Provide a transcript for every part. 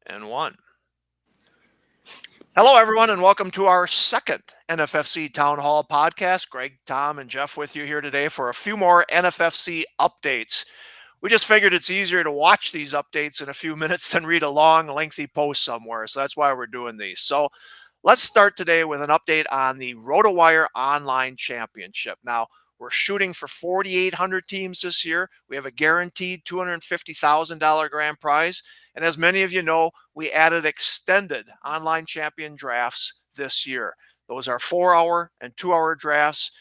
And one. Hello, everyone, and welcome to our second NFFC Town Hall podcast. Greg, Tom, and Jeff with you here today for a few more NFFC updates. We just figured it's easier to watch these updates in a few minutes than read a long, lengthy post somewhere. So that's why we're doing these. So let's start today with an update on the RotoWire Online Championship. Now, we're shooting for 4,800 teams this year. We have a guaranteed $250,000 grand prize. And as many of you know, we added extended online champion drafts this year. Those are 4-hour and 2-hour drafts.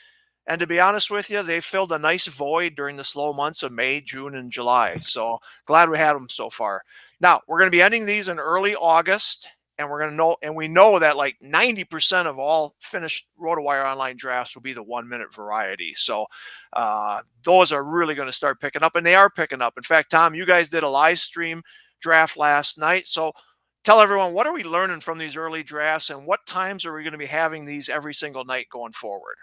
And to be honest with you, they filled a nice void during the slow months of May, June, and July. So glad we had them so far. Now, we're going to be ending these in early August. And we know that like 90% of all finished RotoWire online drafts will be the 1-minute variety. So those are really going to start picking up, and they are picking up. In fact, Tom, you guys did a live stream draft last night. So tell everyone, what are we learning from these early drafts, and what times are we going to be having these every single night going forward?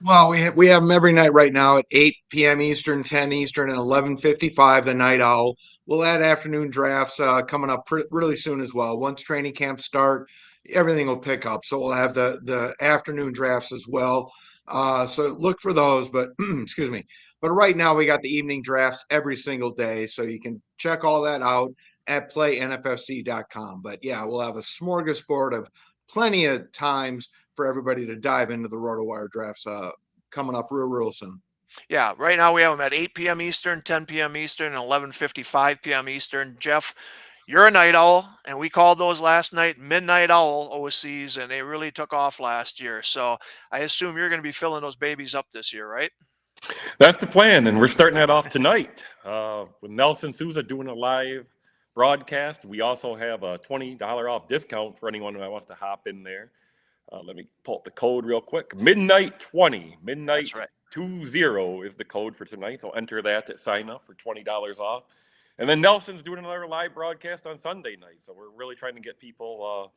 Well, we have them every night right now at 8 p.m. Eastern, 10 Eastern, and 11:55 the Night Owl. We'll add afternoon drafts coming up really soon as well. Once training camps start, everything will pick up. So we'll have the afternoon drafts as well. So look for those. But excuse me. But right now we got the evening drafts every single day, so you can check all that out at playnffc.com. But yeah, we'll have a smorgasbord of plenty of times for everybody to dive into the RotoWire drafts coming up real soon. Yeah, right now we have them at 8 p.m. Eastern, 10 p.m. Eastern, and 11:55 p.m. Eastern. Jeff, you're a night owl, and we called those last night midnight owl OCs, and they really took off last year. So I assume you're going to be filling those babies up this year, right? That's the plan, and we're starting that off tonight with Nelson Souza doing a live broadcast. We also have a $20 off discount for anyone that wants to hop in there. Let me pull up the code real quick. Midnight 20. Midnight That's right. 20 is the code for tonight. So enter that at sign up for $20 off. And then Nelson's doing another live broadcast on Sunday night. So we're really trying to get people,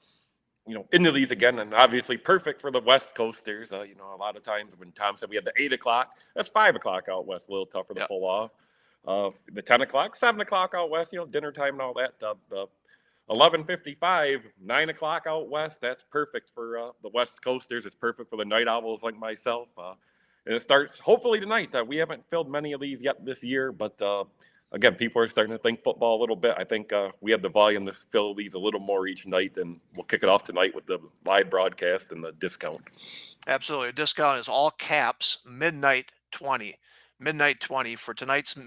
into these again. And obviously perfect for the West Coasters. A lot of times when Tom said we had the 8 o'clock, that's 5 o'clock out west, a little tougher to pull off. The 10 o'clock, 7 o'clock out west, dinner time and all that. The 11:55, 9 o'clock out west. That's perfect for the West Coasters. It's perfect for the night owls like myself. And it starts hopefully tonight. We haven't filled many of these yet this year, but again, people are starting to think football a little bit. I think we have the volume to fill these a little more each night, and we'll kick it off tonight with the live broadcast and the discount. Absolutely. Discount is all caps, midnight 20. Midnight 20 for tonight's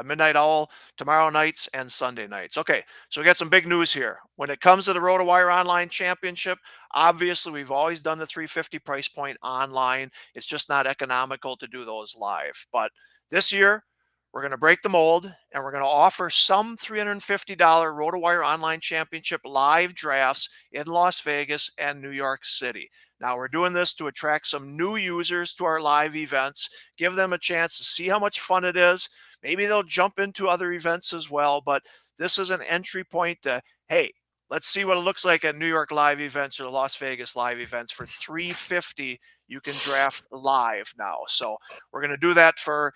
Midnight Owl, tomorrow nights, and Sunday nights. Okay, so we got some big news here. When it comes to the RotoWire Online Championship, obviously we've always done the $350 price point online. It's just not economical to do those live. But this year, we're going to break the mold, and we're going to offer some $350 RotoWire Online Championship live drafts in Las Vegas and New York City. Now, we're doing this to attract some new users to our live events, give them a chance to see how much fun it is. Maybe they'll jump into other events as well, but this is an entry point to, hey, let's see what it looks like at New York live events or Las Vegas live events. For $350, you can draft live now. So we're going to do that for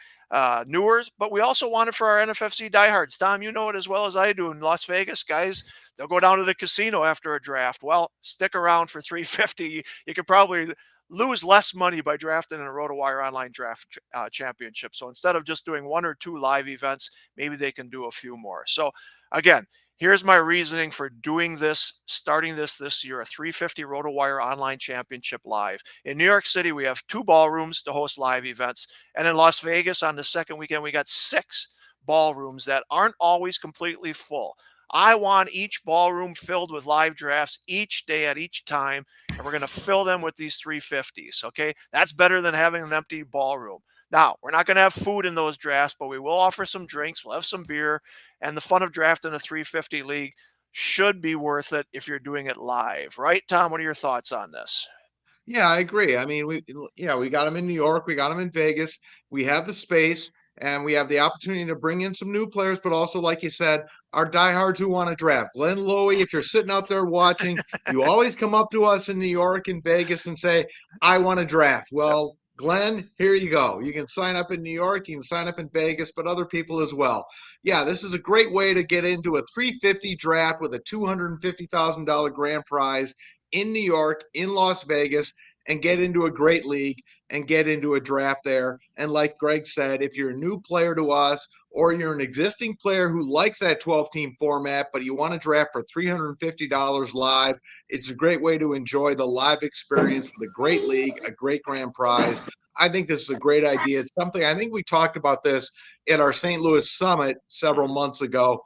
newers, but we also want it for our NFFC diehards. Tom, you know it as well as I do. In Las Vegas, guys, they'll go down to the casino after a draft. Well, stick around for $350. You could probably lose less money by drafting in a RotoWire Online Draft Championship. So instead of just doing 1 or 2 live events, maybe they can do a few more. So again, here's my reasoning for doing this, starting this year, a $350 RotoWire Online Championship live. In New York City, we have 2 ballrooms to host live events. And in Las Vegas, on the second weekend, we got 6 ballrooms that aren't always completely full. I want each ballroom filled with live drafts each day at each time, and we're going to fill them with these 350s, okay? That's better than having an empty ballroom. Now, we're not going to have food in those drafts, but we will offer some drinks. We'll have some beer, and the fun of drafting a 350 league should be worth it if you're doing it live. Right, Tom? What are your thoughts on this? Yeah, I agree. I mean, we got them in New York, we got them in Vegas. We have the space, and we have the opportunity to bring in some new players, but also, like you said, our diehards who want to draft. Glenn Lowy, if you're sitting out there watching, you always come up to us in New York and Vegas and say, I want to draft. Well, Glenn, here you go. You can sign up in New York, you can sign up in Vegas, but other people as well. Yeah, this is a great way to get into a 350 draft with a $250,000 grand prize in New York, in Las Vegas, and get into a great league and get into a draft there. And like Greg said, if you're a new player to us or you're an existing player who likes that 12-team format, but you want to draft for $350 live, it's a great way to enjoy the live experience with a great league, a great grand prize. I think this is a great idea. It's something I think we talked about this at our St. Louis summit several months ago,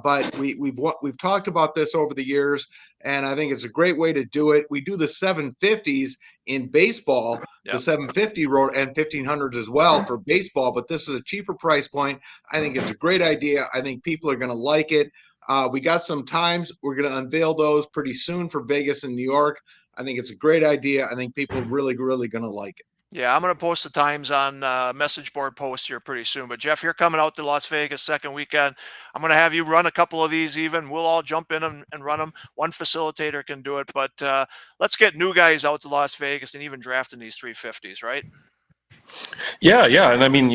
but we've talked about this over the years, and I think it's a great way to do it. We do the 750s in baseball, the 750 road and 1500s as well for baseball, but this is a cheaper price point. I think it's a great idea. I think people are going to like it. We got some times. We're going to unveil those pretty soon for Vegas and New York. I think it's a great idea. I think people are really, really going to like it. Yeah, I'm going to post the times on message board post here pretty soon. But Jeff, you're coming out to Las Vegas second weekend. I'm going to have you run a couple of these even. We'll all jump in and run them. One facilitator can do it. But let's get new guys out to Las Vegas and even drafting these 350s, right? Yeah, yeah. And I mean,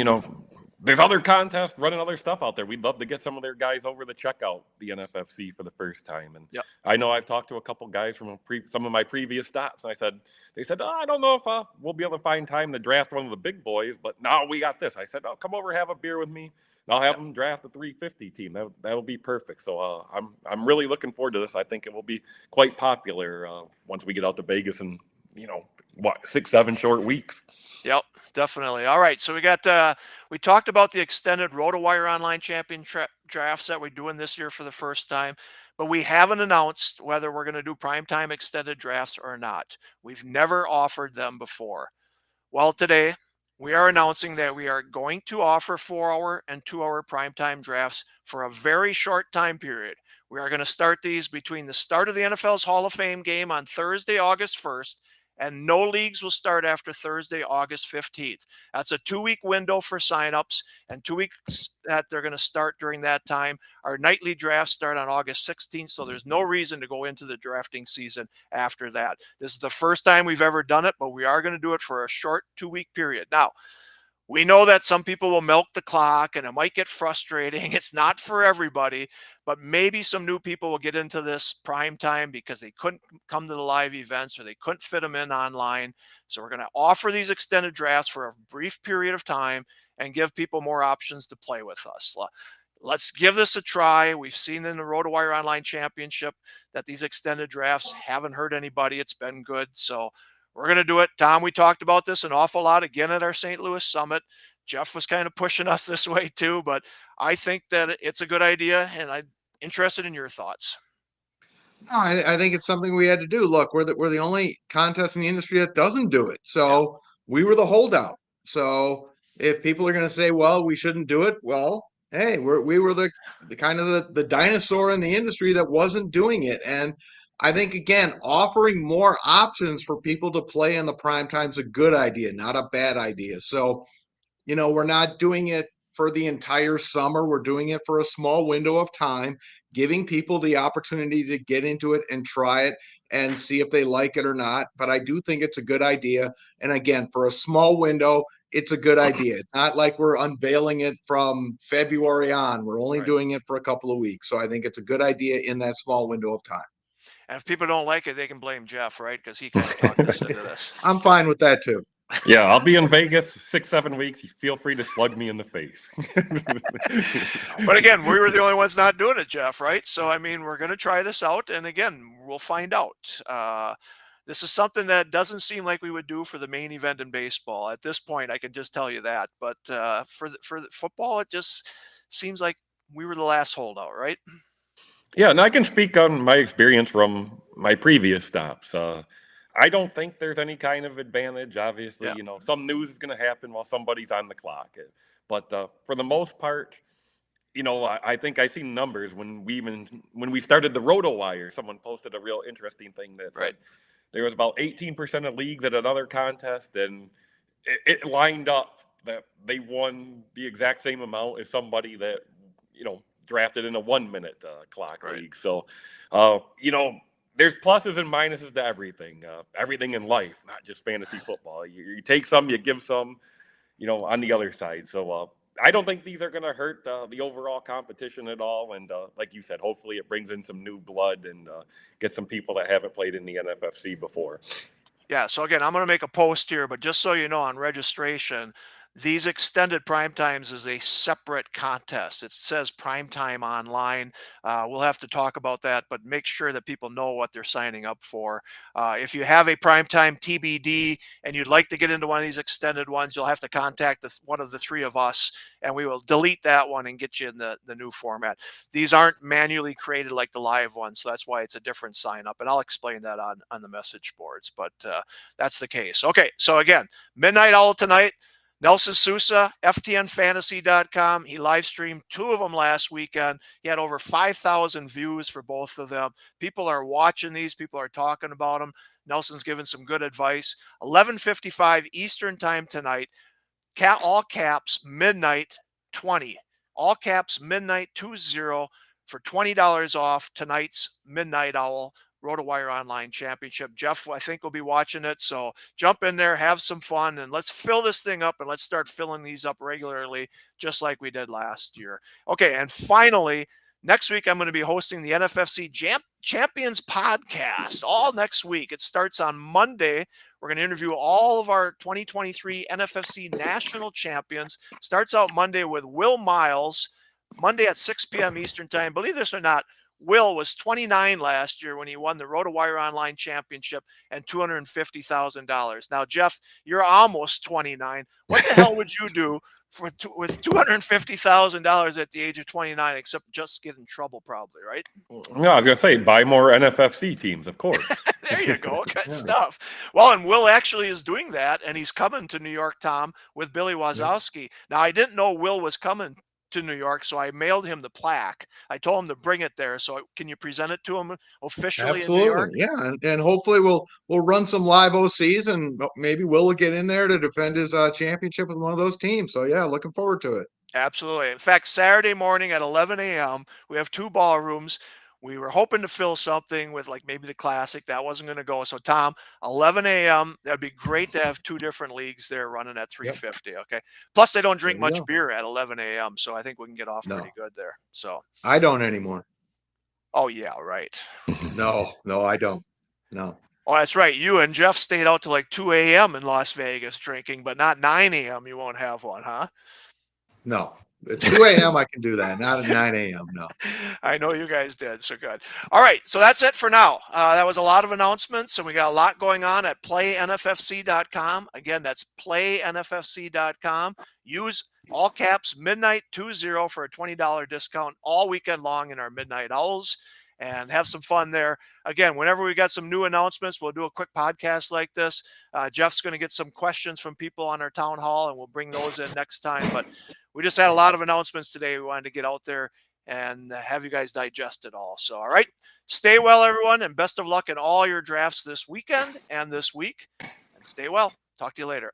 there's other contests running other stuff out there. We'd love to get some of their guys over to check out the NFFC for the first time. And I know I've talked to a couple guys from some of my previous stops. And they said, I don't know if we'll be able to find time to draft one of the big boys, but now we got this. I said, come over, have a beer with me. And I'll have them draft the 350 team. That'll be perfect. So I'm really looking forward to this. I think it will be quite popular once we get out to Vegas in 6-7 short weeks. Yep, definitely. All right, so we talked about the extended RotoWire Online Championship drafts that we're doing this year for the first time, but we haven't announced whether we're going to do Primetime Extended Drafts or not. We've never offered them before. Well, today we are announcing that we are going to offer 4-hour and 2-hour primetime drafts for a very short time period. We are going to start these between the start of the NFL's Hall of Fame game on Thursday, August 1st, and no leagues will start after Thursday, August 15th. That's a 2-week window for signups, and 2 weeks that they're going to start during that time. Our nightly drafts start on August 16th, so there's no reason to go into the drafting season after that. This is the first time we've ever done it, but we are going to do it for a short 2-week period. Now, we know that some people will milk the clock and it might get frustrating. It's not for everybody, but maybe some new people will get into this prime time because they couldn't come to the live events or they couldn't fit them in online. So we're going to offer these extended drafts for a brief period of time and give people more options to play with us. Let's give this a try. We've seen in the RotoWire Online Championship that these extended drafts haven't hurt anybody. It's been good. So we're going to do it. Tom, we talked about this an awful lot again at our St. Louis summit. Jeff was kind of pushing us this way too, but I think that it's a good idea, and I'm interested in your thoughts. No, I think it's something we had to do. Look, we're the only contest in the industry that doesn't do it. So we were the holdout. So if people are going to say, well, we shouldn't do it, well, hey, we were the kind of the dinosaur in the industry that wasn't doing it. And I think, again, offering more options for people to play in the prime time is a good idea, not a bad idea. So, we're not doing it for the entire summer. We're doing it for a small window of time, giving people the opportunity to get into it and try it and see if they like it or not. But I do think it's a good idea. And again, for a small window, it's a good idea. It's not like we're unveiling it from February on. We're only doing it for a couple of weeks. So I think it's a good idea in that small window of time. And if people don't like it, they can blame Jeff, right? Because he kind of talked us into this. I'm fine with that too. Yeah, I'll be in Vegas 6-7 weeks. Feel free to slug me in the face. But again, we were the only ones not doing it, Jeff, right? So, I mean, we're going to try this out. And again, we'll find out. This is something that doesn't seem like we would do for the main event in baseball. At this point, I can just tell you that. But for the football, it just seems like we were the last holdout, right? Yeah, and I can speak on my experience from my previous stops. I don't think there's any kind of advantage. Obviously, some news is going to happen while somebody's on the clock. But for the most part, I think I seen numbers when we started the RotoWire. Someone posted a real interesting thing that said there was about 18% of leagues at another contest, and it lined up that they won the exact same amount as somebody that drafted in a 1-minute clock league. So, there's pluses and minuses to everything. Everything in life, not just fantasy football. You take some, you give some, on the other side. So I don't think these are going to hurt the overall competition at all. And like you said, hopefully it brings in some new blood and get some people that haven't played in the NFFC before. Yeah, so again, I'm going to make a post here, but just so you know, on registration, these extended prime times is a separate contest. It says Primetime Online. We'll have to talk about that, but make sure that people know what they're signing up for. If you have a Primetime TBD and you'd like to get into one of these extended ones, you'll have to contact one of the three of us, and we will delete that one and get you in the new format. These aren't manually created like the live ones, so that's why it's a different sign up, and I'll explain that on the message boards, but that's the case. Okay, so again, Midnight Owl tonight. Nelson Sousa, FTNFantasy.com. He live streamed 2 of them last weekend. He had over 5,000 views for both of them. People are watching these. People are talking about them. Nelson's given some good advice. 11:55 Eastern time tonight. All caps, midnight 20. All caps, midnight 20 for $20 off tonight's Midnight Owl RotoWire Online Championship. Jeff, I think, will be watching it. So jump in there, have some fun, and let's fill this thing up, and let's start filling these up regularly, just like we did last year. Okay, and finally, next week I'm going to be hosting the NFFC Champions podcast all next week. It starts on Monday. We're going to interview all of our 2023 NFFC national champions. Starts out Monday with Will Miles, Monday at 6 p.m. Eastern time. Believe this or not, Will was 29 last year when he won the RotoWire Online Championship and $250,000. Now, Jeff, you're almost 29. What the hell would you do with $250,000 at the age of 29, except just get in trouble probably, right? No, I was going to say, buy more NFFC teams, of course. There you go. Good stuff. Well, and Will actually is doing that, and he's coming to New York, Tom, with Billy Wazowski. Now, I didn't know Will was coming to New York, so I mailed him the plaque. I told him to bring it there. So can you present it to him officially in New York? Yeah, and hopefully we'll run some live OCs, and maybe Will get in there to defend his championship with one of those teams. So yeah, looking forward to it. Absolutely. In fact, Saturday morning at 11 a.m., we have 2 ballrooms. We were hoping to fill something with like maybe the Classic. That wasn't going to go. So, Tom, 11 a.m., that'd be great to have 2 different leagues there running at 350. Yep. Okay. Plus, they don't drink much beer at 11 a.m., so I think we can get off pretty good there. So I don't anymore. Oh, yeah, right. No, I don't. No. Oh, that's right. You and Jeff stayed out to like 2 a.m. in Las Vegas drinking, but not 9 a.m. You won't have one, huh? No. At 2 a.m. I can do that. Not at 9 a.m. No. I know you guys did. So good. All right. So that's it for now. That was a lot of announcements, and we got a lot going on at playnffc.com. Again, that's playnffc.com. Use all caps midnight 20 for a $20 discount all weekend long in our Midnight Owls, and have some fun there. Again, whenever we got some new announcements, we'll do a quick podcast like this. Jeff's going to get some questions from people on our town hall, and we'll bring those in next time. But we just had a lot of announcements today. We wanted to get out there and have you guys digest it all. So, all right, stay well, everyone, and best of luck in all your drafts this weekend and this week. And stay well. Talk to you later.